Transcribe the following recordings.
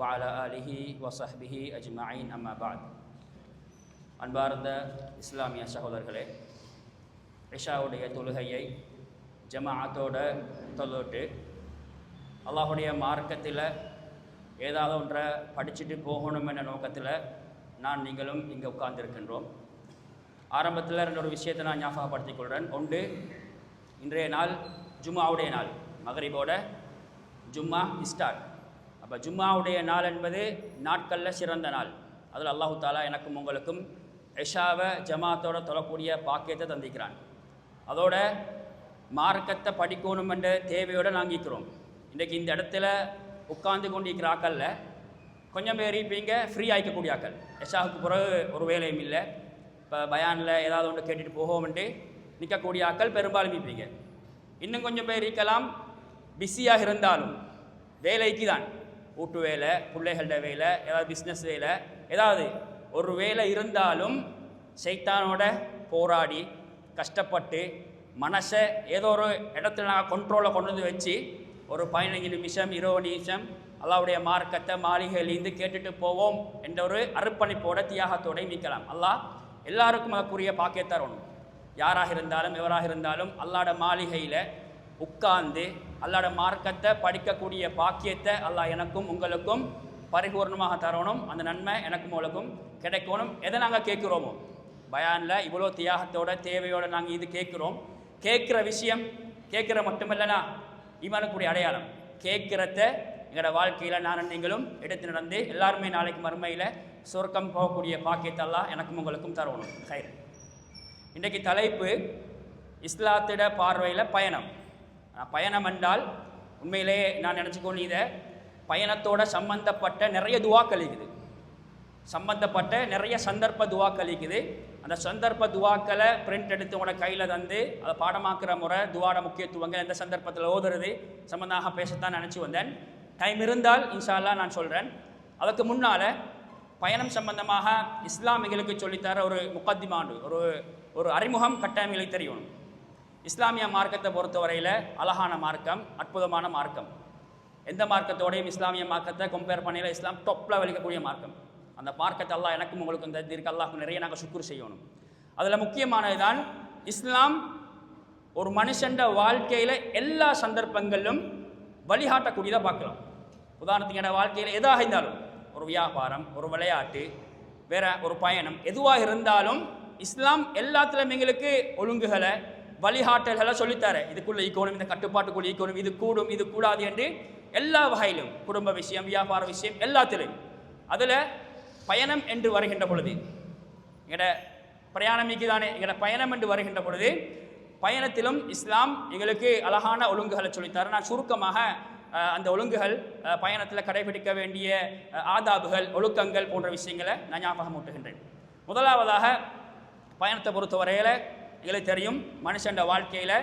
وعلى آله وصحبه أجمعين أما بعد. அன்பார்ந்த இஸ்லாமிய சகோதரர்களே, இஷாவுடைய தொழுகையை ஜமாஅத்தோட தொழுட்டு அல்லாஹுடைய மார்க்கத்தில் ஏதாவது ஒன்றை படிச்சுட்டு போகணும் என்ற நோக்கத்தில் நீங்களும் இங்கே உட்கார்ந்துருக்கின்றோம். ஆரம்பத்தில் ரெண்டு விஷயத்தை நான் ஞாபகப்படுத்திக் கொள்கிறேன். ஒன்று, இன்றைய நாள் ஜும்மாவுடைய நாள், மகரிபோட ஜும்மா ஸ்டார்ட். அப்போ ஜும்மாவுடைய நாள் என்பது நாட்களில் சிறந்த நாள். அதில் அல்லாஹு தாலா எனக்கும் உங்களுக்கும் இஷாவை ஜமாத்தோட தொழக்கூடிய பாக்கியத்தை தந்திக்கிறான். அதோட மார்க்கத்தை படிக்கணும் என்ற தேவையோடு நாங்கிக்கிறோம். இன்றைக்கு இந்த இடத்துல உட்கார்ந்து கொண்டிருக்கிற ஆக்களில் கொஞ்சம் பேர் இருப்பீங்க ஃப்ரீ ஆகிக்கக்கூடிய ஆக்கள். இஷாவுக்கு பிறகு ஒரு வேலையும் இல்லை, இப்போ பயானில் ஏதாவது ஒன்று கேட்டுட்டு போவோம்ன்ட்டு நிற்கக்கூடிய ஆக்கள் பெரும்பாலும் இருப்பீங்க. இன்னும் கொஞ்சம் பேர் இருக்கலாம் பிஸியாக இருந்தாலும் வேலைக்கு தான், வீட்டு வேலை, பிள்ளைகளோட வேலை, ஏதாவது பிஸ்னஸ் வேலை, ஏதாவது ஒரு வேலை இருந்தாலும் சைத்தானோட போராடி கஷ்டப்பட்டு மனசை ஏதோ ஒரு இடத்துல நாங்கள் கண்ட்ரோலில் கொண்டு வந்து வச்சு ஒரு 15 நிமிஷம் 20 நிமிஷம் அல்லாஹ்வுடைய மார்க்கத்தை மாளிகையிலிருந்து கேட்டுட்டு போவோம் என்ற ஒரு அர்ப்பணிப்போட தியாகத்தோடு நிற்கலாம். அல்லாஹ் எல்லாருக்கும் அதற்குரிய பாக்கியத்தை தரணும். யாராக இருந்தாலும் எவராக இருந்தாலும் அல்லாஹ்ட மாளிகையில் உட்கார்ந்து அல்லாஹ்ட மார்க்கத்தை படிக்கக்கூடிய பாக்கியத்தை அல்லாஹ் எனக்கும் உங்களுக்கும் பரிபூர்ணமாக தரணும். அந்த நன்மை எனக்கும் உங்களுக்கும் கிடைக்கணும். எதை நாங்கள் கேட்குறோமோ, பயானில் இவ்வளோ தியாகத்தோட தேவையோடு நாங்கள் இது கேட்குறோம். கேட்குற விஷயம் கேட்குற மட்டுமில்லைனா ஈமானுக்குரிய அடையாளம். கேட்குறத எங்களோட வாழ்க்கையில் நீங்களும் எடுத்து நடந்து எல்லாருமே நாளைக்கு மறுமையில் சொர்க்கம் போகக்கூடிய பாக்கியத்தை அல்லாஹ் எனக்கும் உங்களுக்கும் தரணும். ஹைர். இன்றைக்கு தலைப்பு இஸ்லாத்திட பார்வையில் பயணம். பயணம் என்றால் உண்மையிலேயே நான் நினச்சிக்கொண்டு இதை பயணத்தோட சம்பந்தப்பட்ட நிறைய துவாக்கள் இருக்குது, சம்பந்தப்பட்ட நிறைய சந்தர்ப்ப துவாக்கள் இருக்குது. அந்த சந்தர்ப்ப துவாக்களை பிரிண்ட் எடுத்து உங்களோட கையில் தந்து அதை பாடமாக்குற முறை, துவாட முக்கியத்துவங்கள் எந்த சந்தர்ப்பத்தில் ஓதுறது சம்பந்தமாக பேசத்தான் நினச்சி வந்தேன். டைம் இருந்தால் இன்ஷா அல்லாஹ் நான் சொல்கிறேன். அதுக்கு முன்னால் பயணம் சம்பந்தமாக இஸ்லாமிகளுக்கு சொல்லித்தர ஒரு முக்கத்திமாண்டு ஒரு அறிமுகம் கட்டாயங்களுக்கு தெரியணும். இஸ்லாமிய மார்க்கத்தை பொறுத்தவரையில் அழகான மார்க்கம், அற்புதமான மார்க்கம். எந்த மார்க்கத்தோடையும் இஸ்லாமிய மார்க்கத்தை கம்பேர் பண்ணல இஸ்லாம் டொப்பில் வலிக்கக்கூடிய மார்க்கம். அந்த மார்க்கத்தை அல்லாஹ் எனக்கும் உங்களுக்கு இந்த இருக்கு அல்லாஹ்க்கு நிறைய நாங்கள் சுக்குர் செய்யணும். அதில் முக்கியமானது தான் இஸ்லாம் ஒரு மனுஷண்ட வாழ்க்கையில் எல்லா சந்தர்ப்பங்களிலும் வழிகாட்டக்கூடியதாக பார்க்கலாம். உதாரணத்துக்கு என்னோட வாழ்க்கையில் எதாக இருந்தாலும், ஒரு வியாபாரம், ஒரு விளையாட்டு, வேற ஒரு பயணம், எதுவாக இருந்தாலும் இஸ்லாம் எல்லாத்துலேயும் எங்களுக்கு ஒழுங்குகளை வழிகாட்டல்களை சொல்லித்தார. இதுக்குள்ளே ஈக்கணும், இந்த கட்டுப்பாட்டுக்குள்ளே ஈக்கணும், இது கூடும் இது கூடாது என்று எல்லா வகையிலும், குடும்ப விஷயம், வியாபார விஷயம், எல்லாத்திலும். அதில் பயணம் என்று வருகின்ற பொழுது எங்களோட பிரயாணமிக்கு தானே எங்களோட பயணம் என்று வருகின்ற பொழுது பயணத்திலும் இஸ்லாம் எங்களுக்கு அழகான ஒழுங்குகளை சொல்லித்தார. நான் சுருக்கமாக அந்த ஒழுங்குகள், பயணத்தில் கடைபிடிக்க வேண்டிய ஆதாபுகள், ஒழுக்கங்கள் போன்ற விஷயங்களை நான் ஞாபகம் ஊட்டுகின்றேன். முதலாவதாக பயணத்தை பொறுத்தவரையில் எங்களுக்கு தெரியும், மனுஷன் வாழ்க்கையில்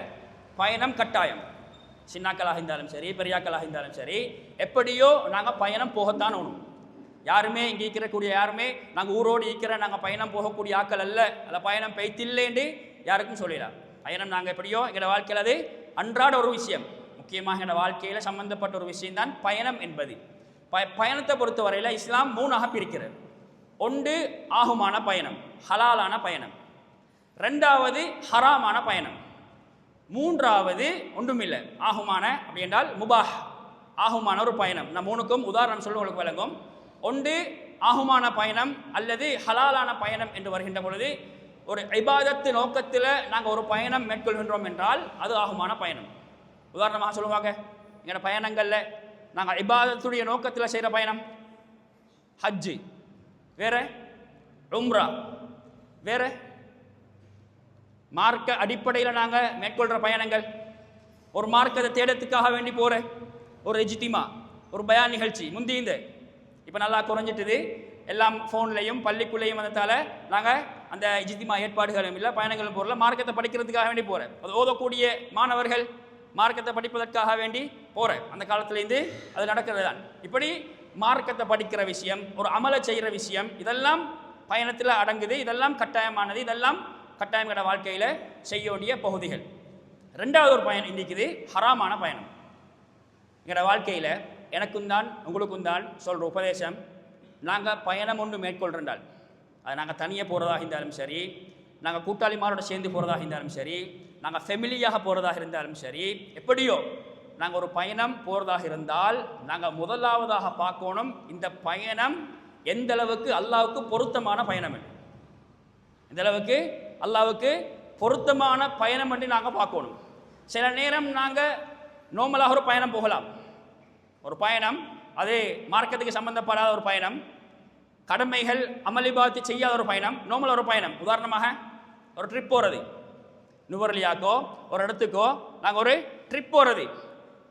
பயணம் கட்டாயம். சின்னாக்களாக இருந்தாலும் சரி, பெரியாக்களாக இருந்தாலும் சரி, எப்படியோ நாங்கள் பயணம் போகத்தான் வேணும். யாருமே இங்கே ஈக்கிறக்கூடிய யாருமே நாங்கள் ஊரோடு ஈக்கிற நாங்கள் பயணம் போகக்கூடிய ஆக்கள் அல்ல. அதில் பயணம் பெய்த்தில்லேண்டு யாருக்கும் சொல்லிடலாம். பயணம் நாங்கள் எப்படியோ எங்களோட வாழ்க்கையில் அது அன்றாட ஒரு விஷயம், முக்கியமாக எங்களோட வாழ்க்கையில் சம்பந்தப்பட்ட ஒரு விஷயம்தான் பயணம் என்பது. பயணத்தை பொறுத்தவரையில் இஸ்லாம் 3ஆக பிரிக்கிறது. ஒன்று ஆகுமான பயணம், ஹலாலான பயணம். 2வது ஹராமான பயணம். 3வது ஒன்றுமில்லை, ஆகுமான அப்படி என்றால் முபாஹ், ஆகுமான ஒரு பயணம். நான் 3க்கும் உதாரணம் சொல்ல உங்களுக்கு விளங்கும். ஒன்று ஆகுமான பயணம் அல்லது ஹலாலான பயணம் என்று வருகின்ற பொழுது, ஒரு இபாதத்து நோக்கத்தில் நாங்கள் ஒரு பயணம் மேற்கொள்கின்றோம் என்றால் அது ஆகுமான பயணம். உதாரணமாக சொல்லுவாங்க, எங்களோட பயணங்களில் நாங்கள் இபாதத்துடைய நோக்கத்தில் செய்கிற பயணம் ஹஜ்ஜு வேற, உம்ரா வேற, மார்க்க அடிப்படையில் நாங்கள் மேற்கொள்கிற பயணங்கள், ஒரு மார்க்கத்தை தேடத்துக்காக வேண்டி போகிற ஒரு இஜ்திமா, ஒரு பயான் நிகழ்ச்சி. முந்திந்த இப்போ நல்லா குறைஞ்சிட்டுது, எல்லாம் ஃபோன்லையும் பள்ளிக்குள்ளேயும் வந்ததால் நாங்கள் அந்த இஜ்திமா ஏற்பாடுகளும் இல்லை, பயணங்களும் போகல. மார்க்கத்தை படிக்கிறதுக்காக வேண்டி போகிறேன். அது ஓதக்கூடிய மாணவர்கள் மார்க்கத்தை படிப்பதற்காக வேண்டி போகிறேன். அந்த காலத்துலேருந்து அது நடக்கிறது தான். இப்படி மார்க்கத்தை படிக்கிற விஷயம், ஒரு அமலை செய்கிற விஷயம், இதெல்லாம் பயணத்தில் அடங்குது. இதெல்லாம் கட்டாயமானது. இதெல்லாம் கட்டாயங்களோட வாழ்க்கையில் செய்ய வேண்டிய பகுதிகள். 2வது ஒரு பயணம் இன்றைக்குது ஹராமான பயணம். எங்களோட வாழ்க்கையில் எனக்கும் தான் உங்களுக்கும் தான் சொல்கிற உபதேசம், நாங்கள் பயணம் ஒன்று மேற்கொள்கிறால் அது நாங்கள் தனியாக போகிறதாக இருந்தாலும் சரி, நாங்கள் கூட்டாளிமாரோட சேர்ந்து போகிறதாக இருந்தாலும் சரி, நாங்கள் ஃபெமிலியாக போகிறதாக இருந்தாலும் சரி, எப்படியோ நாங்கள் ஒரு பயணம் போகிறதாக இருந்தால் நாங்கள் முதலாவதாக பார்க்கணும் இந்த பயணம் எந்த அளவுக்கு அல்லாஹ்வுக்கு பொருத்தமான பயணம் என்று. எந்த அளவுக்கு அல்லாஹ்வுக்கு பொருத்தமான பயணம் என்று நாங்கள் பார்க்கணும். சில நேரம் நாங்கள் நார்மலாக ஒரு பயணம் போகலாம். ஒரு பயணம் அது மார்க்கத்துக்கு சம்பந்தப்படாத ஒரு பயணம், கடமைகள் அமளிபாத்து செய்யாத ஒரு பயணம், நார்மலாக ஒரு பயணம். உதாரணமாக ஒரு ட்ரிப் போகிறது, நுவர்லியாக்கோ ஒரு இடத்துக்கோ நாங்கள் ஒரு ட்ரிப் போகிறது.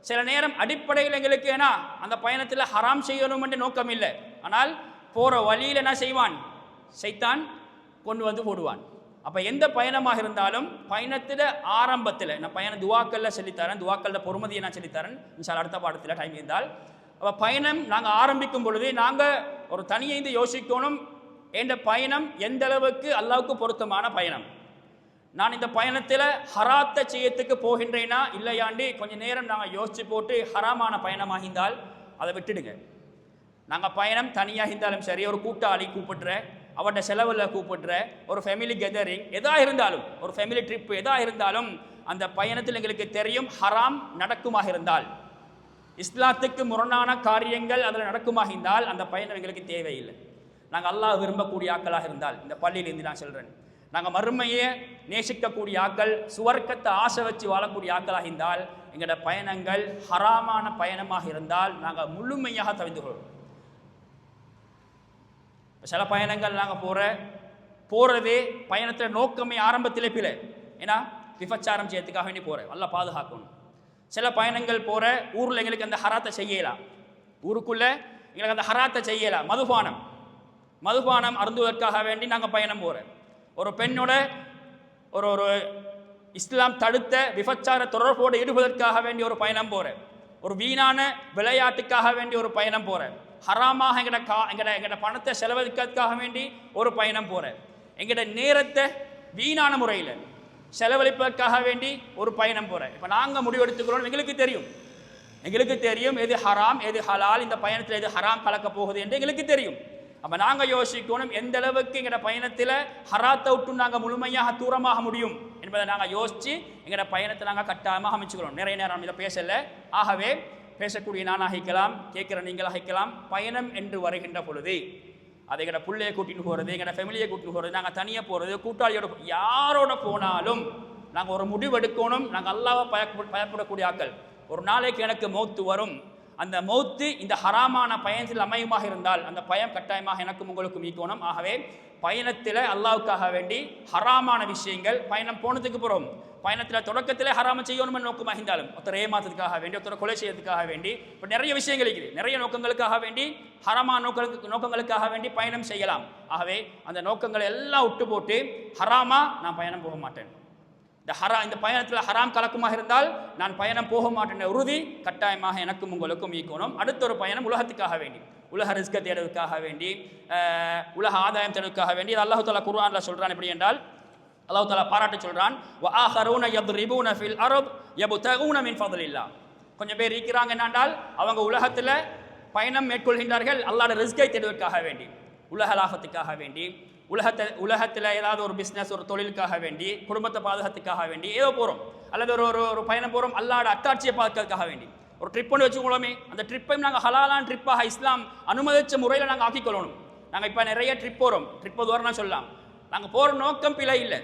சில நேரம் அடிப்படையில் எங்களுக்கு ஏன்னா அந்த பயணத்தில் ஹராம் செய்யணும் என்று நோக்கம் இல்லை, ஆனால் போகிற வழியில் என்ன செய்வான், சைத்தான் கொண்டு வந்து போடுவான். அப்போ எந்த பயணமாக இருந்தாலும் பயணத்தில் ஆரம்பத்தில் நான் பயணம் துவாக்கல்ல சொல்லித்தரேன், துவாக்கல்ல பொறுமதியை நான் சொல்லித்தரேன் இன்ஷால்லா அடுத்த பாடத்தில் டைம் இருந்தால். அப்போ பயணம் நாங்கள் ஆரம்பிக்கும் பொழுது நாங்கள் ஒரு தனியைந்து யோசிக்கணும், என்ற பயணம் எந்த அளவுக்கு அல்லாஹ்வுக்கு பொருத்தமான பயணம். நான் இந்த பயணத்தில் ஹராத்தை செய்யத்துக்கு போகின்றேனா இல்லையாண்டி கொஞ்சம் நேரம் நாங்கள் யோசித்து போட்டு ஹராமான பயணமாக இருந்தால் அதை விட்டுடுங்க. நாங்கள் பயணம் தனியாக இருந்தாலும் சரி, ஒரு கூட்டாளி கூப்பிடுற, அவருடைய செலவில் கூப்பிடுற, ஒரு ஃபேமிலி கெதரிங் எதாக இருந்தாலும், ஒரு ஃபேமிலி ட்ரிப்பு எதாக இருந்தாலும் அந்த பயணத்தில் எங்களுக்கு தெரியும் ஹராம் நடக்குமாக இருந்தால், இஸ்லாத்துக்கு முரணான காரியங்கள் அதில் நடக்குமாக இருந்தால் அந்த பயணம் எங்களுக்கு தேவையில்லை. நாங்கள் அல்லாஹ் விரும்பக்கூடிய ஆக்களாக இருந்தால், இந்த பள்ளியிலேருந்து நான் சொல்கிறேன், நாங்கள் மறுமையை நேசிக்கக்கூடிய ஆக்கள், சுவர்க்கத்தை ஆசை வச்சு வாழக்கூடிய ஆக்களாக இருந்தால் எங்களோட பயணங்கள் ஹராமான பயணமாக இருந்தால் நாங்கள் முழுமையாக தவிர்த்து கொள்வோம். சில பயணங்கள் நாங்கள் போகிறதே பயணத்தில் நோக்கமே ஆரம்பத்திலே பிழை, ஏன்னா விபச்சாரம் செய்யறதுக்காக வேண்டி போகிறேன், நல்லா பாதுகாக்கணும். சில பயணங்கள் போகிற ஊரில் எங்களுக்கு அந்த ஹராத்தை செய்யலாம், ஊருக்குள்ளே எங்களுக்கு அந்த ஹராத்தை செய்யலாம். மதுபானம் அருந்துவதற்காக வேண்டி நாங்கள் பயணம் போகிறோம். ஒரு பெண்ணோட ஒரு இஸ்லாம் தடுத்த விபச்சார தொடர்போடு ஈடுபதற்காக வேண்டி ஒரு பயணம் போகிறேன். ஒரு வீணான விளையாட்டுக்காக வேண்டி ஒரு பயணம் போகிறேன். ஹராமாக எங்கட பணத்தை செலவழிக்கிறதுக்காக வேண்டி ஒரு பயணம் போகிறேன். எங்கட நேரத்தை வீணான முறையில் செலவழிப்பதற்காக வேண்டி ஒரு பயணம் போகிறேன். இப்போ நாங்கள் முடிவெடுத்துக்கிறோம், எங்களுக்கு தெரியும் எது ஹராம் எது ஹலால், இந்த பயணத்தில் எது ஹராம் கலக்க போகுது என்று எங்களுக்கு தெரியும். அப்போ நாங்கள் யோசிக்கணும் எந்த அளவுக்கு எங்களோட பயணத்தில் ஹராத்தை விட்டு நாங்கள் முழுமையாக தூரமாக முடியும் என்பதை நாங்கள் யோசித்து எங்களோட பயணத்தை நாங்கள் கட்டாயமாக அமைச்சுக்கிறோம். நிறைய நேரம் இதை பேசலை, ஆகவே பேசக்கூடிய நானாக இருக்கலாம், கேட்குற நீங்களாக இருக்கலாம். பயணம் என்று வருகின்ற பொழுது அதை எங்களோட பிள்ளையை கூட்டின்னு போகிறது, எங்களோட ஃபேமிலியை கூட்டின்னு போகிறது, நாங்கள் தனியாக போகிறது, கூட்டாளியோட யாரோட போனாலும் நாங்கள் ஒரு முடிவெடுக்கணும். நாங்கள் அல்லாஹ்வை பயப்படக்கூடிய ஆக்கள். ஒரு நாளைக்கு எனக்கு மௌத்து வரும், அந்த மௌத்து இந்த ஹராமான பயணத்தில் அமையுமாக இருந்தால் அந்த பயம் கட்டாயமாக எனக்கும் உங்களுக்கும் ஈக்கணும். ஆகவே பயணத்தில் அல்லாஹ்வுக்காக வேண்டி ஹராமான விஷயங்கள் பயணம் போனதுக்கு போகிறோம், பயணத்தில் தொடக்கத்திலே ஹராம செய்யணும்னு நோக்கமாக இருந்தாலும் ஒருத்தர் ஏமாத்துறதுக்காக வேண்டி, ஒருத்தர் கொலை செய்யறதுக்காக வேண்டி, இப்போ நிறைய விஷயங்கள் இருக்குது, நிறைய நோக்கங்களுக்காக வேண்டி ஹராமான நோக்கங்களுக்காக வேண்டி பயணம் செய்யலாம். ஆகவே அந்த நோக்கங்களை எல்லாம் விட்டு போட்டு ஹராமா நான் பயணம் போக மாட்டேன், இந்த பயணத்தில் ஹராம் கலக்குமாக இருந்தால் நான் பயணம் போக மாட்டேன் உறுதி கட்டாயமாக எனக்கும் உங்களுக்கும் ஈக்கணும். அடுத்த ஒரு பயணம் உலகத்துக்காக வேண்டி, உலக ரிஸ்க தேடுவதற்காக வேண்டி, உலக ஆதாயம் தேடுவதற்காக வேண்டி. அல்லாஹ் தஆலா குர்ஆன்ல சொல்றான் எப்படி என்றால், அல்லாஹ் தஆலா பாராட்டி சொல்றான், வஆஹரூன யத்ரிபூன ஃபில் அர்த் யப்தகூன மின் ஃபضலில்லாஹ். கொஞ்சம் பேர் இருக்கிறாங்க என்னென்றால் அவங்க உலகத்தில் பயணம் மேற்கொள்கின்றார்கள் அல்லாஹ்வுடைய ரிஸ்கை தேடுவதற்காக வேண்டி, உலக லாபத்துக்காக வேண்டி, உலகத்தில் ஏதாவது ஒரு பிஸ்னஸ் ஒரு தொழிலுக்காக வேண்டி, குடும்பத்தை பாதுகாத்துக்காக வேண்டி ஏதோ போகிறோம், அல்லது ஒரு பயணம் போகிறோம் அல்லாஹ்வுடைய அத்தாட்சியை பார்க்கறதுக்காக வேண்டி ஒரு ட்ரிப்னு வச்சுக்கொள்ளுமே. அந்த ட்ரிப்பையும் நாங்கள் ஹலாலான ட்ரிப்பாக இஸ்லாம் அனுமதித்த முறையில் நாங்கள் ஆக்கிக்கொள்ளணும். நாங்கள் இப்போ நிறைய ட்ரிப் போகிறோம், ட்ரிப் உதாரணம் சொல்லலாம். நாங்கள் போகிற நோக்கம் பிழை இல்லை,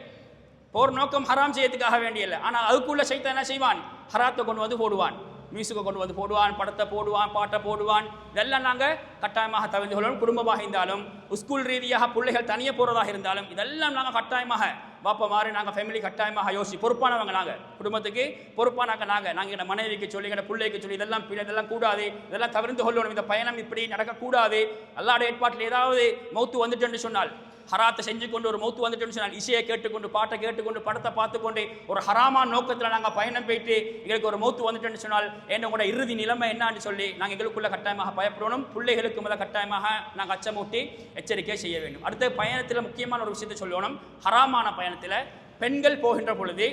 போகிற நோக்கம் ஹராம் செய்யறதுக்காக வேண்டிய இல்லை. ஆனால் அதுக்குள்ள சைத்தான் என்ன செய்வான், ஹராத்தை கொண்டு வந்து போடுவான், மியூசிக்கை கொண்டு வந்து போடுவான், படத்தை போடுவான், பாட்டை போடுவான். இதெல்லாம் நாங்கள் கட்டாயமாக தவிர்த்து கொள்ளணும். குடும்பமாக இருந்தாலும், ஸ்கூல் ரீதியாக பிள்ளைகள் தனியாக போகிறதாக இருந்தாலும் இதெல்லாம் நாங்கள் கட்டாயமாக பாப்பா மாதிரி நாங்கள் ஃபேமிலி கட்டாயமாக பொறுப்பானவங்க. நாங்கள் குடும்பத்துக்கு பொறுப்பானாக்க நாங்கள் எங்கள் மனைவிக்கு சொல்லி எங்கள் பிள்ளைக்கு சொல்லி இதெல்லாம் கூடாது, இதெல்லாம் தவிர்த்து கொள்ளணும். இந்த பயணம் இப்படி நடக்கக்கூடாது. அல்லாஹ்வுடைய ஏற்பாட்டில் ஏதாவது மௌத்து வந்துட்டு சொன்னால், ஹராத்தை செஞ்சு கொண்டு ஒரு மௌத்து வந்துட்டு சொன்னால், இசையை கேட்டுக்கொண்டு பாட்டை கேட்டுக்கொண்டு படத்தை பார்த்துக்கொண்டு ஒரு ஹராமான நோக்கத்தில் நாங்கள் பயணம் போயிட்டு எங்களுக்கு ஒரு மௌத்து வந்துட்டு சொன்னால் என்னோட இறுதி நிலைமை என்னான்னு சொல்லி நாங்கள் எங்களுக்குள்ள கட்டாயமாக பயப்படணும். பிள்ளைகளுக்கு முதல் கட்டாயமாக நாங்கள் அச்சமூட்டி எச்சரிக்கை செய்ய வேண்டும். அடுத்த பயணத்தில் முக்கியமான ஒரு விஷயத்தை சொல்லணும். ஹராமான பயணத்தில் பெண்கள் போகின்ற பொழுது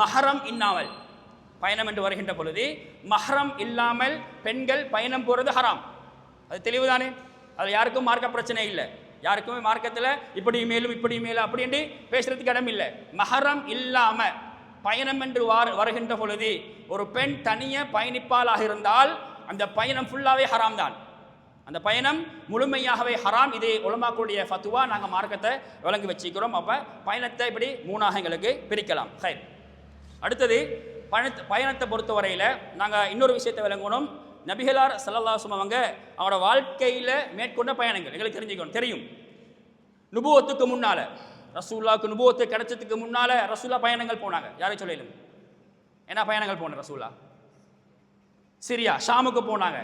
மஹரம் இன்னாமல், பயணம் என்று வருகின்ற பொழுது மஹ்ரம் இல்லாமல் பெண்கள் பயணம் போகிறது ஹராம். அது தெளிவுதானே? அது யாருக்கும் மார்க்க பிரச்சனை இல்லை. யாருக்குமே மார்க்கத்தில் இப்படி மேலும் இப்படி மேலும் அப்படி என்று பேசுறதுக்கு இடம் இல்லை. மஹரம் இல்லாம பயணம் என்று வருகின்ற பொழுது ஒரு பெண் தனியே பயணிப்பாளாக இருந்தால் அந்த பயணம் ஃபுல்லாவே ஹராம் தான். அந்த பயணம் முழுமையாகவே ஹராம். இது உலமாக்களுடைய ஃபத்வா. நாங்கள் மார்க்கத்தை விளங்கி வச்சுக்கிறோம். அப்போ பயணத்தை இப்படி மூணாக எங்களுக்கு பிரிக்கலாம். ஹைர். அடுத்தது பயணத்தை பொறுத்தவரையில் நாங்கள் இன்னொரு விஷயத்தை விளங்கணும். நபிகளார் ஸல்லல்லாஹு அலைஹி வஸல்லம் அவங்களோட வாழ்க்கையில் மேற்கொண்ட பயணங்கள் எங்களுக்கு தெரிஞ்சுக்கணும். தெரியும், நுபுவத்துக்கு முன்னால, ரசூலுல்லாஹ்க்கு நுபுவத்து கிடைச்சதுக்கு முன்னால ரசூலா பயணங்கள் போனாங்க. யாரை சொல்லலும் என்ன பயணங்கள் போன ரசூலா? சிரியா ஷாமுக்கு போனாங்க.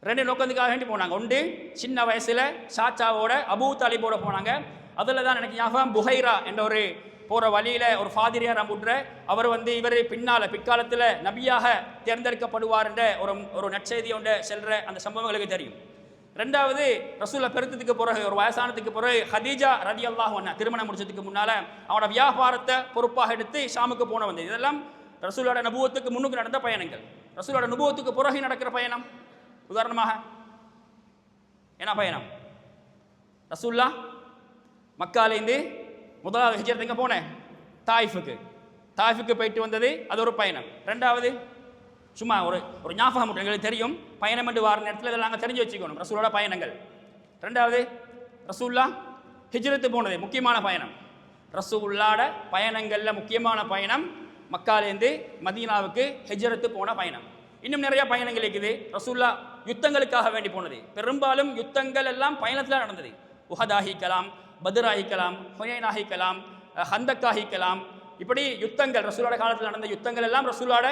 2 நோக்கத்துக்காக வேண்டி போனாங்க. ஒன்று சின்ன வயசுல சாச்சாவோட அபூ தாலிபோட போனாங்க. அதில் தான் எனக்கு ஞாபகம், புகைரா என்ற ஒரு போகிற வழியில் ஒரு ஃபாதிரியார் அம்புட்ற அவர் இவர் பிற்காலத்தில் நபியாக தேர்ந்தெடுக்கப்படுவார் என்ற ஒரு நற்செய்தி ஒன்று செல்ற அந்த சம்பவங்களுக்கு தெரியும். 2வது ரசூலை பெருத்ததுக்கு பிறகு ஒரு வயசானத்துக்கு பிறகு ஹதீஜா ரலியல்லாஹு அன்ஹா திருமணம் முடிச்சதுக்கு முன்னால் அவனோட வியாபாரத்தை பொறுப்பாக எடுத்து ஷாமுக்கு போன வந்தது. இதெல்லாம் ரசூலோட நபுவத்துக்கு முன்னுக்கு நடந்த பயணங்கள். ரசூலோட நபுவத்துக்கு பிறகு நடக்கிற பயணம் உதாரணமாக என்ன பயணம்? ரசூல்லா மக்காலேருந்து முதலாவது ஹிஜ்ரத் எங்கே போனேன்? தாயிஃபுக்கு போயிட்டு வந்தது, அது ஒரு பயணம். 2வது சும்மா ஒரு ஞாபகம் எங்களுக்கு தெரியும், பயணம் என்று வார நேரத்தில் இதெல்லாம் நாங்கள் தெரிஞ்சு வச்சுக்கணும் ரசூலோட பயணங்கள். 2வது ரசூல்லா ஹிஜ்ரத்து போனது முக்கியமான பயணம். ரசூலுல்லாஹ்ட பயணங்களில் முக்கியமான பயணம் மக்காலேருந்து மதீனாவுக்கு ஹிஜ்ரத்து போன பயணம். இன்னும் நிறைய பயணங்கள் இருக்குது. ரசூல்லா யுத்தங்களுக்காக வேண்டி போனது. பெரும்பாலும் யுத்தங்கள் எல்லாம் பயணத்தில் நடந்தது. உஹதாகிக்கலாம், பத்ராகிக்கலாம், ஹுனைனாகிக்கலாம், ஹந்தக்காகிக்கலாம். இப்படி யுத்தங்கள் ரசூலோட காலத்தில் நடந்த யுத்தங்கள் எல்லாம் ரசூலோட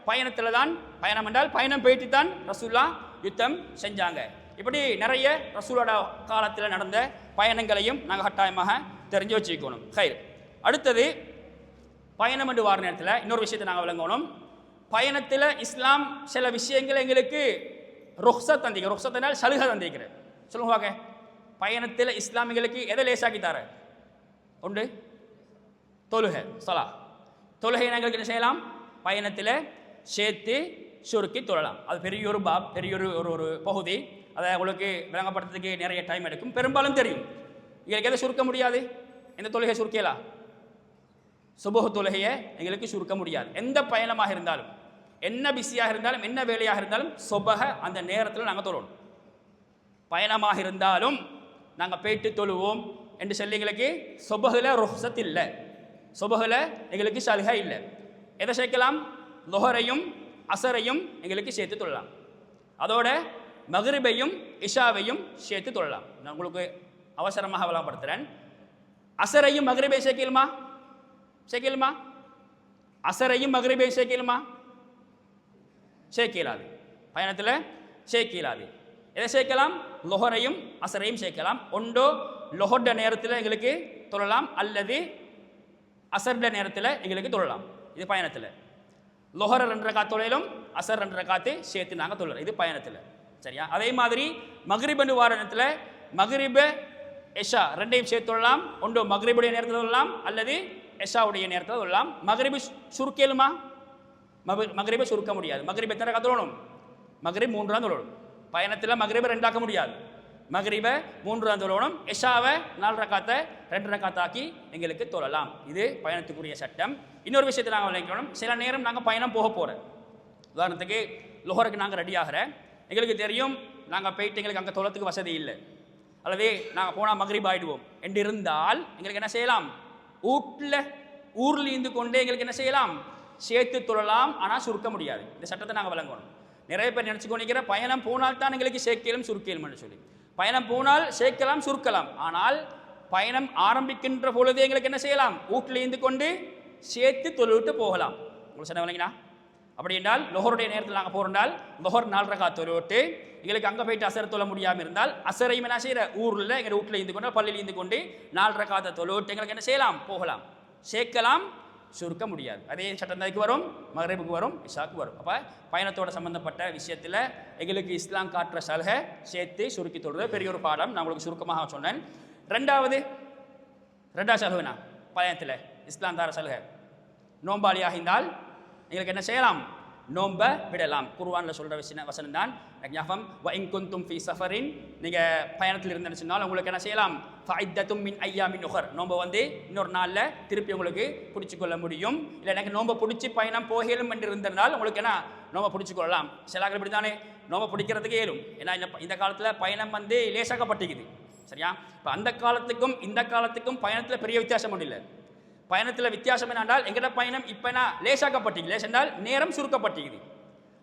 பயணத்தில் தான். பயணம் என்றால் பயணம் போயிட்டு தான் ரசூல்லா யுத்தம் செஞ்சாங்க. இப்படி நிறைய ரசூலோட காலத்தில் நடந்த பயணங்களையும் நாங்கள் கட்டாயமாக தெரிஞ்சு வச்சுக்கணும். ஹைர். அடுத்தது பயணம் என்று வார நேரத்தில் இன்னொரு விஷயத்தை நாங்கள் விளங்கணும். பயணத்தில் இஸ்லாம் சில விஷயங்கள் எங்களுக்கு ருக்ஸத் தந்திக்க. ருக்ஸத்தினால் சலுகை தந்திக்கிறேன் சொல்லுவாங்க. பயணத்தில் இஸ்லாமிகளுக்கு எதை லேசாக்கி தர? ஒன்று தொழுகை, ஸலா. தொழுகை எங்களுக்கு என்ன செய்யலாம்? பயணத்தில் சேர்த்து சுருக்கி தொழலாம். அது பெரியொரு ஒரு பகுதி. அதை உங்களுக்கு விளங்கப்படுறதுக்கு நிறைய டைம் எடுக்கும். பெரும்பாலும் தெரியும். எங்களுக்கு எதை சுருக்க முடியாது? எந்த தொழுகை சுருக்கலாம்? சுபஹ் தொழுகையை எங்களுக்கு சுருக்க முடியாது. எந்த பயணமாக இருந்தாலும், என்ன பிஸியாக இருந்தாலும், என்ன வேலையாக இருந்தாலும் சுபஹ அந்த நேரத்தில் நாங்கள் தொழணும். பயணமாக இருந்தாலும் நாங்கள் போயிட்டு தொழுவோம் என்று சொல்லி எங்களுக்கு சுபஹில் ருஹ்ஸத் இல்லை. சுபஹில் எங்களுக்கு சலுகை இல்லை. எதை சேர்க்கலாம்? லுஹரையும் அசரையும் எங்களுக்கு சேர்த்து தொழலாம். அதோட மக்ரிபையும் இஷாவையும் சேர்த்து தொழலாம். நான் உங்களுக்கு அவசரமாக விளம்பரப்படுத்துகிறேன். அசரையும் மக்ரிபை சேர்க்கலுமா? அசரையும் மக்ரிபையும் சேர்க்கலாது. பயணத்தில் சேர்க்கலாது. எதை சேர்க்கலாம்? லொஹரையும் அசரையும் சேர்க்கலாம். ஒன்றோ லொஹர்ட நேரத்தில் எங்களுக்கு தொழலாம், அல்லது அசர்ட நேரத்தில் எங்களுக்கு தொழலாம். இது பயணத்தில். லொஹர் 2 ரக்காத் தொழிலும் அசர் 2 ரக்காத்து சேர்த்து நாங்கள் தொழலாம். இது பயணத்தில். சரியா? அதே மாதிரி மக்ரிபு வார நேரத்தில் மக்ரிப எஷா 2ஐயும் சேர்த்து தொழலாம். ஒன்றோ மக்ரிபுடைய நேரத்தில் தொழலாம், அல்லது எஷாவுடைய நேரத்தில் தொழலாம். மக்ரிபு சுருக்கலுமா? மக்ரிபை சுருக்க முடியாது. மக்ரிப் எத்தனை ரக்காத் தொழணும்? மக்ரிப் 3 தொழணும். பயணத்தில் மக்ரிபை 2 ஆக்க முடியாது. மக்ரிபை 3 தொழணும். எஷாவை 4 ரக்காத்தை 2 ரக்காத்தாக்கி எங்களுக்கு தொழலாம். இது பயணத்துக்குரிய சட்டம். இன்னொரு விஷயத்தை நாங்கள் விளக்கணும். சில நேரம் நாங்கள் பயணம் போக போகிறோம். உதாரணத்துக்கு லொஹருக்கு நாங்கள் ரெடி ஆகிறேன். எங்களுக்கு தெரியும் நாங்கள் போயிட்டு எங்களுக்கு அங்கே தொழத்துக்கு வசதி இல்லை, அல்லது நாங்கள் போனால் மக்ரிப் ஆகிடுவோம் என்று இருந்தால் எங்களுக்கு என்ன செய்யலாம்? ஊரில் இருந்து கொண்டே எங்களுக்கு என்ன செய்யலாம்? சேர்த்து தொழலாம். ஆனால் சுருக்க முடியாது. இந்த சட்டத்தை நாங்கள் விளங்கணும். நிறைய பேர் நினச்சிக்கொண்டிருக்கிற பயணம் போனால் தான் எங்களுக்கு சேர்க்கலும் சுருக்கலும் சொல்லி. பயணம் போனால் சேர்க்கலாம் சுருக்கலாம். ஆனால் பயணம் ஆரம்பிக்கின்ற பொழுது எங்களுக்கு என்ன செய்யலாம்? வீட்டில் இருந்து கொண்டு சேர்த்து தொழுவிட்டு போகலாம். உங்களுக்கு சொன்ன விளங்கினா? அப்படி என்றால் லொஹருடைய நேரத்தில் நாங்கள் போகிறோம்னால் லொஹர் 4 ரக்காத் தொழுவிட்டு எங்களுக்கு அங்கே போயிட்டு அசர் தொழ முடியாமல் இருந்தால் அசரையும் என்ன செய்கிற ஊரில் எங்கள் வீட்டில் இருந்து கொண்டு பள்ளியில் இருந்து கொண்டு 4 ரக்காத்தை தொழுவிட்டு எங்களுக்கு என்ன செய்யலாம்? போகலாம். சேர்க்கலாம், சுருக்க முடியாது. அதே சட்டம் தான் வரும், மக்ரிபுக்கு வரும், இஷாவுக்கு வரும். அப்போ பயணத்தோட சம்பந்தப்பட்ட விஷயத்தில் எங்களுக்கு இஸ்லாம் காட்டுற சலுகை சேர்த்து சுருக்கி தொழுது பெரிய ஒரு பாடம். நான் உங்களுக்கு சுருக்கமாக சொன்னேன். ரெண்டாவது சலுகைனா பயணத்தில் இஸ்லாம் தார சலுகை. நோம்பாளியாக இருந்தால் எங்களுக்கு என்ன செய்யலாம்? நோம்ப விடலாம். குர்ஆன்ல சொல்ற வசனம் தான் ஞாபகம். வ இன் குன்தும் ஃபீ ஸஃபரின், நீங்க பயணத்தில் இருந்தேன்னு சொன்னால் உங்களுக்கு என்ன செய்யலாம்? ஃபஇத்தத்தும் மின் அய்யாமின் உஹர், நோம்ப வந்து இன்னொரு நாள்ல திருப்பி உங்களுக்கு பிடிச்சு கொள்ள முடியும். இல்லை எனக்கு நோம்ப பிடிச்சி பயணம் போகலும் என்று இருந்தனால் உங்களுக்கு என்ன நோம்ப பிடிச்சு கொள்ளலாம். சிலாக்கள் இப்படி தானே நோம்ப பிடிக்கிறதுக்கு ஏலும். ஏன்னா இந்த காலத்துல பயணம் வந்து லேசாக்கப்பட்டிருக்குது. சரியா? இப்போ அந்த காலத்துக்கும் இந்த காலத்துக்கும் பயணத்தில் பெரிய வித்தியாசம் ஒன்றும் இல்லை. பயணத்தில் வித்தியாசம் என்னென்றால் எங்கட பயணம் இப்போ நான் லேசாக்கப்பட்டீங்க. லேஸ் என்றால் நேரம் சுருக்கப்பட்டிருக்குது.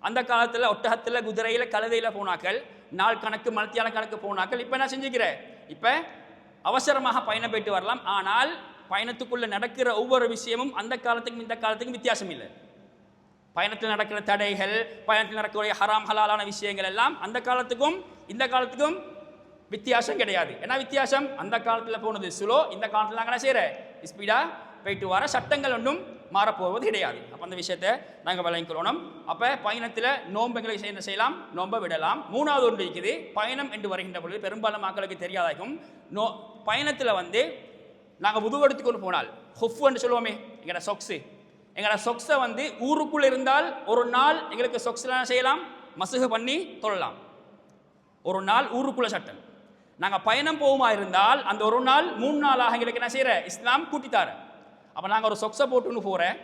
அந்த காலத்தில் ஒட்டகத்தில், குதிரையில், கழுதையில் போனாக்கள் நாள் கணக்கு, மணித்தியால கணக்கு போனாக்கள். இப்போ என்ன செஞ்சுக்கிற? இப்போ அவசரமாக பயணம் போயிட்டு வரலாம். ஆனால் பயணத்துக்குள்ளே நடக்கிற ஒவ்வொரு விஷயமும் அந்த காலத்துக்கும் இந்த காலத்துக்கும் வித்தியாசம் இல்லை. பயணத்தில் நடக்கிற தடைகள், பயணத்தில் நடக்கக்கூடிய ஹராம் ஹலாலான விஷயங்கள் எல்லாம் அந்த காலத்துக்கும் இந்த காலத்துக்கும் வித்தியாசம் கிடையாது. என்ன வித்தியாசம்? அந்த காலத்தில் போனது ஸ்லோ, இந்த காலத்தில் நாங்கள் என்ன செய்கிற ஸ்பீடாக போயிட்டு வர, சட்டங்கள் ஒன்றும் மாறப்போவது கிடையாது. அப்போ அந்த விஷயத்தை நாங்கள் விளங்கிக்கொள்ளணும். அப்போ பயணத்தில் நோம்புகளை என்ன செய்யலாம்? நோம்ப விடலாம். மூணாவது ஒன்று இருக்குது. பயணம் என்று வருகின்ற பொழுது பெரும்பாலும் மக்களுக்கு தெரியாதாகும். பயணத்தில் வந்து நாங்கள் உதுவு எடுத்துக்கொண்டு போனால் ஹுஃப் என்று சொல்லுவோமே, எங்களோட சொக்ஸை வந்து ஊருக்குள்ளே இருந்தால் ஒரு நாள் எங்களுக்கு சொக்ஸ்லாம் செய்யலாம், மசுகு பண்ணி தொழலாம். ஒரு நாள் ஊருக்குள்ள சட்டம். நாங்கள் பயணம் போகுமா இருந்தால் அந்த ஒரு நாள் 3 நாளாக எங்களுக்கு என்ன செய்கிற இஸ்லாம் கூட்டித்தார. அப்போ நாங்கள் ஒரு சொக்ஸை போட்டுன்னு போகிறேன்,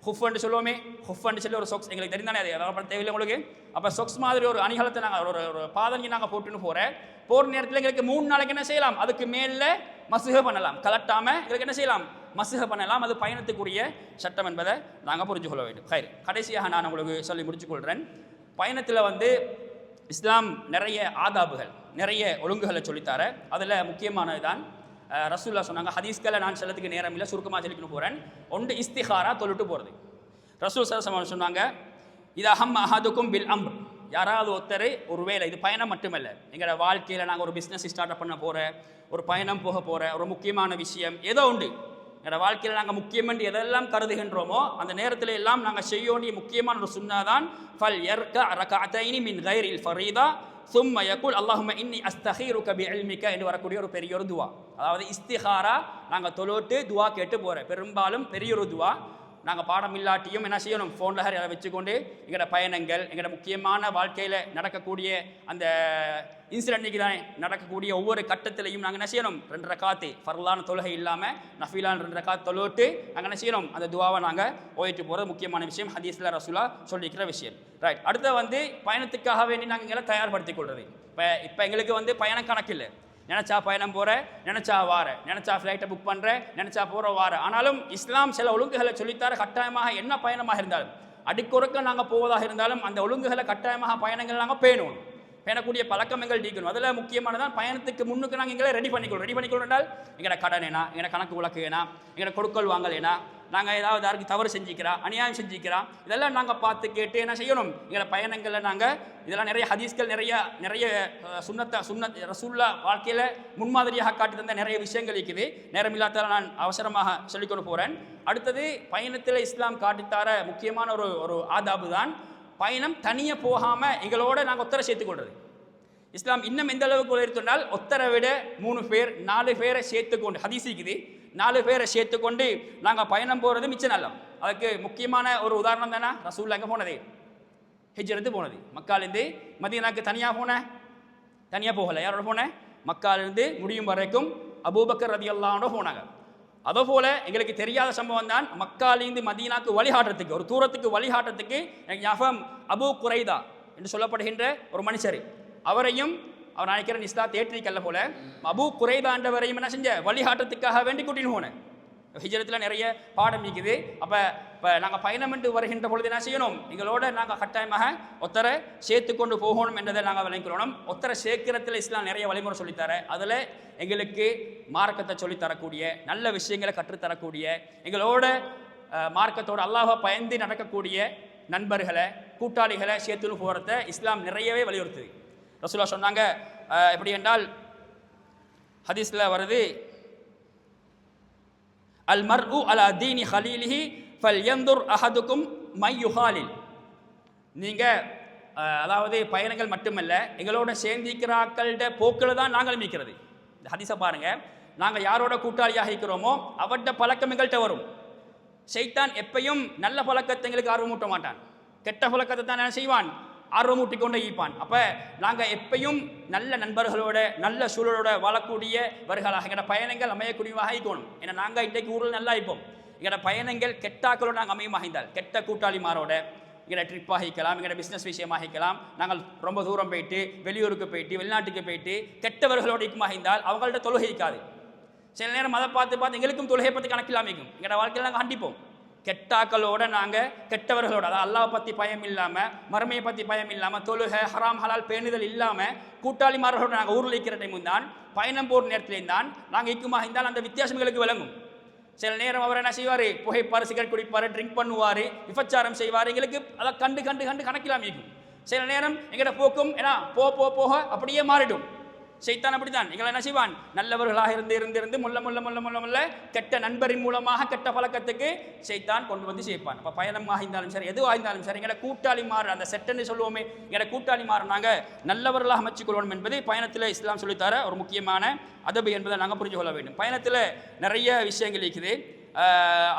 ஹுஃப்ன்னு சொல்லுவோமே, ஹுஃப்ன்னு சொல்லி ஒரு சொக்ஸ் எங்களுக்கு தெரிந்தானே, அது எதாவது தேவையில்லை உங்களுக்கு. அப்போ சொக்ஸ் மாதிரி ஒரு அணிகலத்தை நாங்கள் ஒரு பாதங்கி நாங்கள் போட்டுன்னு போகிற நேரத்தில் எங்களுக்கு 3 நாளைக்கு என்ன செய்யலாம்? அதுக்கு மேலே மசுக பண்ணலாம், கலட்டாமல் எங்களுக்கு என்ன செய்யலாம்? மசுக பண்ணலாம். அது பயணத்துக்குரிய சட்டம் என்பதை நாங்கள் புரிஞ்சு கொள்ள வேண்டும். கடைசியாக நான் உங்களுக்கு சொல்லி முடிச்சுக்கொள்கிறேன். பயணத்தில் வந்து இஸ்லாம் நிறைய ஆதாபுகள், நிறைய ஒழுங்குகளை சொல்லித்தார. அதில் முக்கியமானது தான் ரசூல்லா சொன்னாங்க. ஹதீஸ்களை நான் செல்லத்துக்கு நேரம் இல்லை, சுருக்கமாக சொல்லிக்கணும் போகிறேன். ஒன்று இஸ்திகாரா தொழுட்டு போகிறது. ரசூல் சல்லல்லாஹு சொன்னாங்க, இது அஹம் அஹதுக்கும் பில் அம்ர், யாராவது ஒருத்தர் ஒரு வேலை, இது பயணம் மட்டுமல்ல, எங்களோட வாழ்க்கையில் நாங்கள் ஒரு பிஸ்னஸ் ஸ்டார்ட் பண்ண போகிற, ஒரு பயணம் போக போகிற, ஒரு முக்கியமான விஷயம் ஏதோ உண்டு, எங்களோட வாழ்க்கையில் நாங்கள் முக்கியம் என்று எதெல்லாம் கருதுகின்றோமோ அந்த நேரத்தில் எல்லாம் நாங்கள் செய்ய வேண்டிய முக்கியமான ஒரு சுன்னாதான் ஃபல் யர்க ரகஅத்தைனி மின் கைரில் ஃபரீதா சும்ம யகுல் அல்லாஹும்ம இன்னி அஸ்தகீருக பிஇல்மிக என்று வரக்கூடிய ஒரு பெரிய ஒரு துவா. அதாவது இஸ்திகாரா, நாங்கள் தொழுட்டு துவா கேட்டு போகிறேன். பெரும்பாலும் பெரிய ஒரு துவா. நாங்கள் பாடம் இல்லாட்டியும் என்ன செய்யணும்? ஃபோனில் அதை வச்சுக்கொண்டு எங்களோட பயணங்கள், எங்களோட முக்கியமான வாழ்க்கையில் நடக்கக்கூடிய அந்த இன்சிடென்ட் தானே நடக்கக்கூடிய ஒவ்வொரு கட்டத்திலையும் நாங்கள் என்ன செய்யணும்? 2 ரக்காத்து ஃபர்லான தொழுகை இல்லாமல் நஃபீலான 2 ரக்காத் தொழுட்டு நாங்கள் என்ன செய்யணும்? அந்த துவாவை நாங்கள் ஓயிட்டு போகிறது முக்கியமான விஷயம். ஹதீஸ்ல ரசூலா சொல்லிக்கிற விஷயம். ரைட். அடுத்த வந்து பயணத்துக்காக வேண்டி நாங்கள் எங்களை தயார்படுத்திக் கொள்வது. இப்போ எங்களுக்கு வந்து பயணம் கணக்கு இல்லை. நினச்சா பயணம் போகிற, நினச்சா வார, நினச்சா ஃப்ளைட்டை புக் பண்ணுற, நினச்சா போகிற வார. ஆனாலும் இஸ்லாம் சில ஒழுங்குகளை சொல்லித்தார. கட்டாயமாக என்ன பயணமாக இருந்தாலும், அடிக்கொருக்க நாங்கள் போவதாக இருந்தாலும் அந்த ஒழுங்குகளை கட்டாயமாக பயணங்கள் நாங்கள் பேணணும். பேணக்கூடிய பழக்கம் எங்கள் நீக்கணும். அதில் முக்கியமானதான் பயணத்துக்கு முன்னுக்கு நாங்கள் எங்களை ரெடி பண்ணிக்கொள்றோம் என்றால் எங்களோட கடன் ஏனா, எங்களோட கணக்கு விளக்கு ஏனா, எங்களோட கொடுக்கல் வாங்கல் ஏனா, நாங்கள் ஏதாவது யாருக்கு தவறு செஞ்சுக்கிறா, அநியாயம் செஞ்சுக்கிறா, இதெல்லாம் நாங்கள் பார்த்து கேட்டு என்ன செய்யணும்? எங்களோட பயணங்களில் நாங்கள் இதெல்லாம் நிறைய ஹதீஸ்கள், நிறைய சுன்னத் ரசூல்லா வாழ்க்கையில் முன்மாதிரியாக காட்டி தந்த நிறைய விஷயங்கள் இருக்குது. நேரம் இல்லாத நான் அவசரமாக சொல்லிக்கொண்டு போகிறேன். அடுத்தது பயணத்தில் இஸ்லாம் காட்டித்தார முக்கியமான ஒரு ஆதாபு தான் பயணம் தனியாக போகாமல் எங்களோட நாங்கள் ஒத்தரை சேர்த்துக்கொள்வது. இஸ்லாம் இன்னும் எந்த அளவுக்கு உயர்த்தினால் ஒத்தரை விட 3 பேர் 4 பேரை சேர்த்துக்கொண்டு, ஹதீஸிக்குது 4 பேரை சேர்த்துக்கொண்டு நாங்கள் பயணம் போகிறது மிச்சம் நல்லம். அதுக்கு முக்கியமான ஒரு உதாரணம் தானே ரசூல் அங்கே போனது, ஹிஜ்ரத்து போனது. மக்காலேருந்து மதீனாக்கு தனியாக போகலை. யாரோட போனேன்? மக்காலிருந்து முடியும் வரைக்கும் அபூபக்கர் ரலியல்லாஹு அன்ஹு போனாங்க. அதேபோல் எங்களுக்கு தெரியாத சம்பவம் தான் மக்காலிருந்து மதீனாக்கு வழிகாட்டுறதுக்கு, ஒரு தூரத்துக்கு வழிகாட்டுறதுக்கு எனக்கு ஞாபகம் அபூ குரைதா என்று சொல்லப்படுகின்ற ஒரு மனுஷர். அவரையும் அவர் நினைக்கிறேன் இஸ்லாத்தை ஏற்றிக்கல்ல போல அபூ குரைதாண்டவரையும் என்ன செஞ்ச வழிகாட்டுறதுக்காக வேண்டி கூட்டின்னு போனேன். ஹிஜ்ரத்தில் நிறைய பாடம் இருக்குது. அப்போ நாங்கள் பயணம் என்று வருகின்ற பொழுது என்ன செய்யணும்? எங்களோட நாங்கள் கட்டாயமாக ஒத்தரை சேர்த்து கொண்டு போகணும் என்றதை நாங்கள் விளங்கிக்கொள்ளணும். ஒத்தரை சேர்க்கிறதுல இஸ்லாம் நிறைய வழிமுறை சொல்லித்தர. அதில் எங்களுக்கு மார்க்கத்தை சொல்லித்தரக்கூடிய, நல்ல விஷயங்களை கற்றுத்தரக்கூடிய, எங்களோட மார்க்கத்தோட அல்லாஹ்வை பயந்து நடக்கக்கூடிய நண்பர்களை, கூட்டாளிகளை சேர்த்துன்னு போகிறத இஸ்லாம் நிறையவே வலியுறுத்துது. ரசூலுல்லாஹ் சொன்னாங்க, எப்படி என்றால் ஹதீஸில் வருது, அல் மர்உ அலா தீனி ஹலீலிஹி ஃபல்யன்துர் அஹதுக்கும் மை யுஹாலில். நீங்கள் அதாவது பயணங்கள் மட்டுமல்ல, எங்களோட சேர்ந்திருக்கிறார்கள்ட போக்கில் தான் நாங்கள் நிற்கிறது. இந்த ஹதீஸை பாருங்கள். நாங்கள் யாரோட கூட்டாளியாக இருக்கிறோமோ அவர்கிட்ட பழக்கம் எங்கள்கிட்ட வரும். ஷைத்தான் எப்பையும் நல்ல பழக்கத்தை எங்களுக்கு ஆர்வமூட்ட மாட்டான், கெட்ட பழக்கத்தை தான் என்ன செய்வான், ஆர்வமூட்டி கொண்டே இருப்பான். அப்போ நாங்கள் எப்பையும் நல்ல நண்பர்களோட நல்ல சூழலோட வாழக்கூடியவர்களாக எங்களோட பயணங்கள் அமையக்கூடியவாக இருக்கணும். ஏன்னா நாங்கள் இன்றைக்கு ஊரில் நல்லா இருப்போம், எங்களோட பயணங்கள் கெட்டாக்களோட நாங்கள் அமையமாக இருந்தால், கெட்ட கூட்டாளிமாரோட எங்களோட ட்ரிப்பாக இருக்கலாம், எங்களோட பிஸ்னஸ் விஷயமாக இருக்கலாம், நாங்கள் ரொம்ப தூரம் போயிட்டு வெளியூருக்கு போயிட்டு வெளிநாட்டுக்கு போயிட்டு கெட்டவர்களோட இருக்குமாக இருந்தால் அவங்கள்ட்ட தொழுகை இருக்காது. சில நேரம் அதை பார்த்து எங்களுக்கும் தொழுகை பற்றி கணக்கில்லாமல் இருக்கும். எங்களோட வாழ்க்கையில் நாங்கள் கண்டிப்போம் கெட்டாக்களோட நாங்கள் கெட்டவர்களோட, அதாவது அல்லாஹ் பற்றி பயம் இல்லாமல் மறுமையை பற்றி பயம் இல்லாமல் தொழுகை ஹராம் ஹலால் பேணுதல் இல்லாமல் கூட்டாளிமார்களோட நாங்கள் ஊரில் இருக்கிற டைமும் தான், பயணம் போகிற நேரத்திலேயும் தான் நாங்கள் இருக்குமாக இருந்தால் அந்த வித்தியாசங்களுக்கு விளங்கும். சில நேரம் அவர் என்ன செய்வார், புகைப்பார், சிகரெட் குடிப்பார், ட்ரிங்க் பண்ணுவார், விபச்சாரம் செய்வார், எங்களுக்கு அதை கண்டு கண்டு கண்டு கணக்கில்லாமல் இருக்கும். சில நேரம் எங்களோட போக்கும் ஏன்னா போக அப்படியே மாறிடும். ஷைத்தான் அப்படித்தான் எங்களை என்ன செய்வான், நல்லவர்களாக இருந்து முள்ள கெட்ட நண்பரின் மூலமாக கெட்ட பழக்கத்துக்கு ஷைத்தான் கொண்டு வந்து சேர்ப்பான். அப்போ பயணமாக இருந்தாலும் சரி எதுவாக இருந்தாலும் சரி எங்களோட கூட்டாளி மாறு, அந்த செட்டுன்னு சொல்லுவோமே, எங்களோட கூட்டாளி மாறு நாங்கள் நல்லவர்களாக அமைச்சுக்கொள்ளணும் என்பது பயணத்தில் இஸ்லாம் சொல்லித்தர ஒரு முக்கியமான அதபு என்பதை நாங்கள் புரிஞ்சு கொள்ள வேண்டும். பயணத்தில் நிறைய விஷயங்கள் இருக்குது.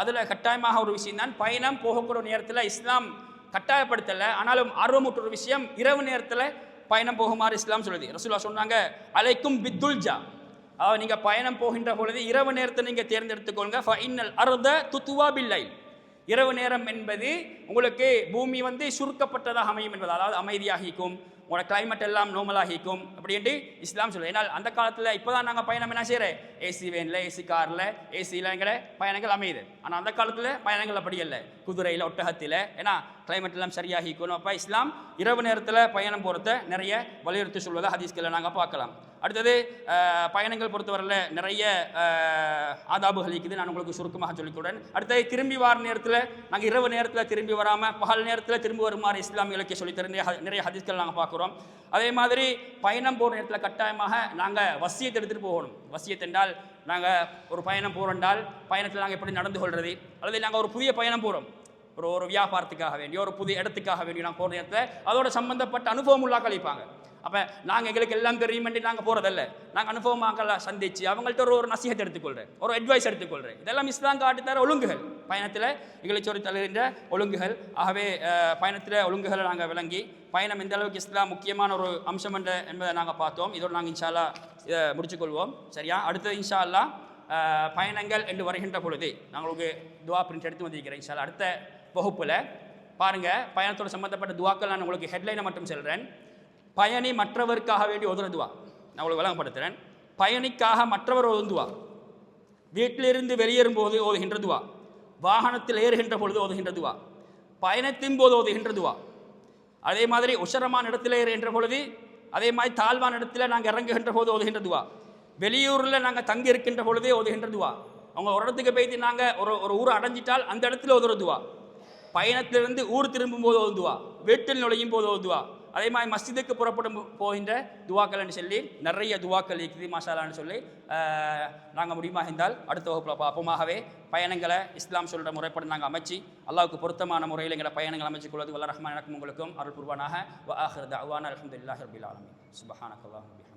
அதில் கட்டாயமாக ஒரு விஷயம் தான், பயணம் போகக்கூடிய நேரத்தில் இஸ்லாம் கட்டாயப்படுத்தலை, ஆனாலும் ஆர்வமூற்ற ஒரு விஷயம், இரவு நேரத்தில் பயணம் போகுமாறு இஸ்லாம் சொல்லுது. ரசூலுல்லாஹ் சொன்னாங்க, அலைக்கும் பித்துல்ஜா, நீங்கள் பயணம் போகின்ற பொழுது இரவு நேரத்தை நீங்கள் தேர்ந்தெடுத்துக்கொள்ளுங்க. ஃபஇன்னல் அர்த துத்வா பில்லைல், இரவு நேரம் என்பது உங்களுக்கு பூமி சுருக்கப்பட்டதாக அமையும் என்பது, அதாவது அமைதியாக இருக்கும், உங்களோட கிளைமேட் எல்லாம் நோமலாக இருக்கும் அப்படின்ட்டு இஸ்லாம் சொல்லுது. ஏன்னால் அந்த காலத்தில் இப்போ தான் நாங்கள் பயணம் என்ன செய்கிறேன், ஏசி வேனில், ஏசி காரில், ஏசியில் எங்கிற பயணங்கள் அமையுது. ஆனால் அந்த காலத்தில் பயணங்கள் அப்படி இல்லை, குதிரையில், ஒட்டகத்தில், ஏன்னா கிளைமேட் எல்லாம் சரியாக இருக்கணும். அப்போ இஸ்லாம் இரவு நேரத்தில் பயணம் போகிறத நிறைய வலியுறுத்தி சொல்வதை ஹதீஸ்களை நாங்கள் பார்க்கலாம். அடுத்தது பயணங்கள் பொறுத்தவரையில் நிறைய ஆதாபுகள் இருக்குது, நான் உங்களுக்கு சுருக்கமாக சொல்லிக்கூடன். அடுத்தது திரும்பி வர நேரத்தில் நாங்கள் இரவு நேரத்தில் திரும்பி வராமல் பகல் நேரத்தில் திரும்பி வருமாறு இஸ்லாமியர்களுக்கு சொல்லித்தர நிறைய ஹதீஸ்கள் நாங்கள் பார்க்குறோம். அதே மாதிரி பயணம் போகிற நேரத்தில் கட்டாயமாக நாங்கள் வசியத்தை எடுத்துகிட்டு போகணும். வசியத் என்றால் நாங்கள் ஒரு பயணம் போகிறோண்டால் பயணத்தில் நாங்கள் எப்படி நடந்து கொள்வது, அல்லது நாங்கள் ஒரு புதிய பயணம் போகிறோம், ஒரு வியாபாரத்துக்காக வேண்டிய ஒரு புதிய இடத்துக்காக வேண்டிய நாங்கள் போகிற நேரத்தில் அதோட சம்பந்தப்பட்ட அனுபவம் உள்ளா கழிப்பாங்க. அப்போ நாங்கள் எங்களுக்கு எல்லாம் தெரியுமென்று நாங்கள் போகிறதில்ல, நாங்கள் அனுபவமாக சந்தித்து அவங்கள்ட்ட ஒரு நசீகத்தை எடுத்துக்கொள்கிறேன், ஒரு அட்வைஸ் எடுத்துக்கொள்கிறேன். இதெல்லாம் இஸ்லாம் காட்டித்தர ஒழுங்குகள், பயணத்தில் எங்களை சொல்லி தருகின்ற ஒழுங்குகள். ஆகவே பயணத்தில் ஒழுங்குகளை நாங்கள் விளங்கி பயணம் எந்த அளவுக்கு இஸ்லாம் முக்கியமான ஒரு அம்சம் என்பதை நாங்கள் பார்த்தோம். இதோடு நாங்கள் இன்ஷா அல்லாஹ் இதை முடிச்சுக்கொள்வோம். சரியா? அடுத்தது இன்ஷா அல்லாஹ் பயணங்கள் என்று வருகின்ற பொழுது நான் உங்களுக்கு துவா பிரிண்ட் எடுத்து வந்திருக்கிறேன். இன்ஷா அல்லாஹ் அடுத்த வகுப்பில் பாருங்கள், பயணத்தோடு சம்மந்தப்பட்ட துவாக்கள் நான் உங்களுக்கு ஹெட்லைனை மட்டும் சொல்கிறேன். பயணி மற்றவருக்காக வேண்டி ஒதுற துவா நான் உங்களுக்கு விளங்கப்படுத்துகிறேன். பயணிக்காக மற்றவர் ஓதுவா, வீட்டிலிருந்து வெளியேறும் போது ஓதுகின்ற துவா, வாகனத்தில் ஏறுகின்ற பொழுது ஓதுகின்ற துவா, பயணத்தின் போது ஓதுகின்ற துவா, அதே மாதிரி உஷரமான இடத்துல ஏறுகின்ற பொழுது, அதே மாதிரி தாழ்வான இடத்துல நாங்கள் இறங்குகின்ற போது ஓதுகின்ற துவா, வெளியூரில் நாங்கள் தங்கி இருக்கின்ற பொழுதே ஓதுகின்ற துவா, அவங்க ஒரு இடத்துக்கு போய்த்து நாங்கள் ஒரு ஊரை அடைஞ்சிட்டால் அந்த இடத்துல ஓதுற துவா, பயணத்திலிருந்து ஊர் திரும்பும் போது ஓதுவா, வீட்டில் நுழையும் போது ஓதுவா, அதே மாதிரி மஸ்ஜிதுக்கு புறப்படும் போகின்ற துவாக்கள்னு சொல்லி நிறைய துவாக்கள் இருக்குது மாஷாலான்னு சொல்லி நாங்கள் முடியுமாக இருந்தால் அடுத்த வகுப்பில் பார்ப்போமாகவே பயணங்களை இஸ்லாம் சொல்கிற முறைப்படி நாங்கள் அமைச்சு அல்லாஹ்வுக்கு பொருத்தமான முறையில் எங்களை பயணங்கள் அமைச்சு கொள்வது வல்ல ரஹ்மான் எனக்கும் உங்களுக்கும் அருள் புரிவானாக. வ ஆஹிரு தஅவானா அல்ஹம்துலில்லாஹி ரப்பில் ஆலமீன். சுப்ஹானக்கல்லாஹு வ பிஹம்திஹி.